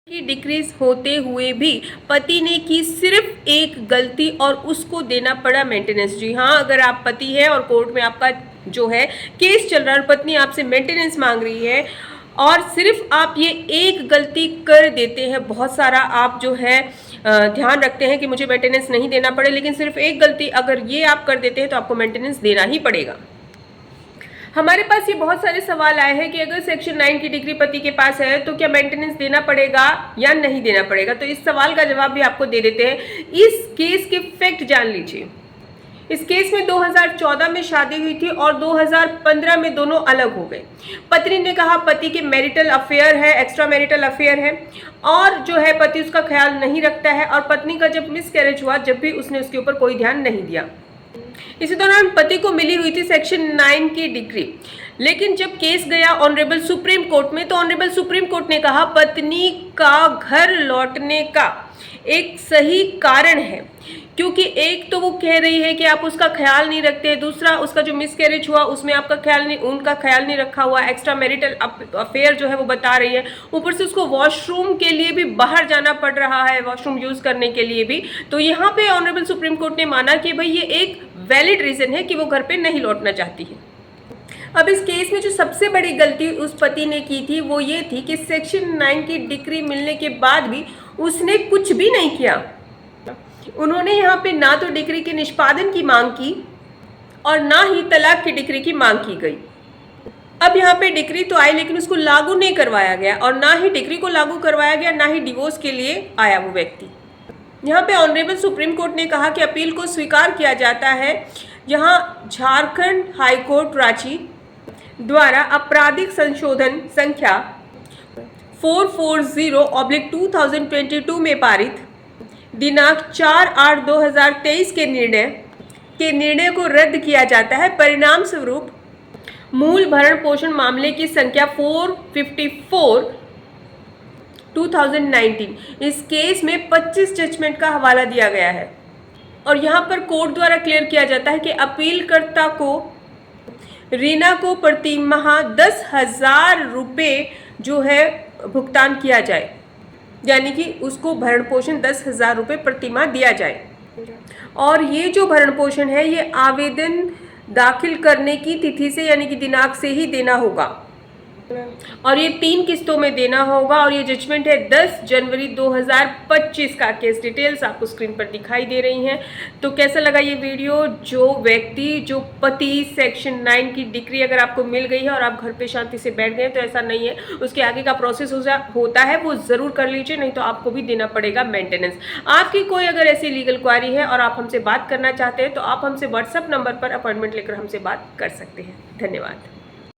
की डिक्रीज होते हुए भी पति ने की सिर्फ एक गलती और उसको देना पड़ा मेंटेनेंस। जी हाँ, अगर आप पति हैं और कोर्ट में आपका जो है केस चल रहा है और पत्नी आपसे मेंटेनेंस मांग रही है और सिर्फ आप ये एक गलती कर देते हैं, बहुत सारा आप जो है ध्यान रखते हैं कि मुझे मेंटेनेंस नहीं देना पड़े, लेकिन सिर्फ एक गलती अगर ये आप कर देते हैं तो आपको मेंटेनेंस देना ही पड़ेगा। हमारे पास ये बहुत सारे सवाल आए हैं कि अगर सेक्शन 9 की डिग्री पति के पास है तो क्या मेंटेनेंस देना पड़ेगा या नहीं देना पड़ेगा। तो इस सवाल का जवाब भी आपको दे देते हैं। इस केस के फैक्ट जान लीजिए। इस केस में 2014 में शादी हुई थी और 2015 में दोनों अलग हो गए। पत्नी ने कहा पति के मैरिटल अफेयर है, एक्स्ट्रा मैरिटल अफेयर है और जो है पति उसका ख्याल नहीं रखता है और पत्नी का जब मिसकैरेज हुआ जब भी उसने उसके ऊपर कोई ध्यान नहीं दिया। इसी दौरान पति को मिली हुई थी सेक्शन 9 की डिग्री, लेकिन जब केस गया ऑनरेबल सुप्रीम कोर्ट में तो ऑनरेबल सुप्रीम कोर्ट ने कहा पत्नी का घर लौटने का एक सही कारण है, क्योंकि एक तो वो कह रही है कि आप उसका ख्याल नहीं रखते, दूसरा उसका जो मिसकैरेज हुआ उसमें आपका उनका ख्याल नहीं रखा हुआ, एक्स्ट्रा मैरिटल अफेयर जो है वो बता रही है, ऊपर से उसको वॉशरूम के लिए भी बाहर जाना पड़ रहा है, वॉशरूम यूज करने के लिए भी। तो यहाँ पे ऑनरेबल सुप्रीम कोर्ट ने माना कि भाई ये एक वैलिड रीजन है कि वो घर पे नहीं लौटना चाहती है। अब इस केस में जो सबसे बड़ी गलती उस पति ने की थी वो ये थी कि सेक्शन 9 की डिग्री मिलने के बाद भी उसने कुछ भी नहीं किया। उन्होंने यहाँ पे ना तो डिग्री के निष्पादन की मांग की और ना ही तलाक की डिग्री की मांग की गई। अब यहाँ पे डिग्री तो आई लेकिन उसको लागू नहीं करवाया गया और ना ही डिग्री को लागू करवाया गया, ना ही डिवोर्स के लिए आया वो व्यक्ति। यहाँ पे ऑनरेबल सुप्रीम कोर्ट ने कहा कि अपील को स्वीकार किया जाता है। यहाँ झारखंड हाई कोर्ट रांची द्वारा आपराधिक संशोधन संख्या 440/2022 में पारित दिनांक 4/8/2023 के निर्णय को रद्द किया जाता है। परिणाम स्वरूप मूल भरण पोषण मामले की संख्या 454/2019 इस केस में 25 जजमेंट का हवाला दिया गया है और यहाँ पर कोर्ट द्वारा क्लियर किया जाता है कि अपीलकर्ता को रीना को प्रति माह 10,000 रुपये जो है भुगतान किया जाए, यानी कि उसको भरण पोषण 10,000 रुपये प्रति माह दिया जाए। और ये जो भरण पोषण है ये आवेदन दाखिल करने की तिथि से यानी कि दिनांक से ही देना होगा और ये 3 किस्तों में देना होगा और ये जजमेंट है 10 जनवरी 2025 का। केस डिटेल्स आपको स्क्रीन पर दिखाई दे रही हैं। तो कैसा लगा ये वीडियो। जो पति सेक्शन 9 की डिग्री अगर आपको मिल गई है और आप घर पे शांति से बैठ गए तो ऐसा नहीं है, उसके आगे का प्रोसेस होता है वो ज़रूर कर लीजिए, नहीं तो आपको भी देना पड़ेगा मेंटेनेंस। आपकी कोई अगर ऐसी लीगल क्वारी है और आप हमसे बात करना चाहते हैं तो आप हमसे व्हाट्सएप नंबर पर अपॉइंटमेंट लेकर हमसे बात कर सकते हैं। धन्यवाद।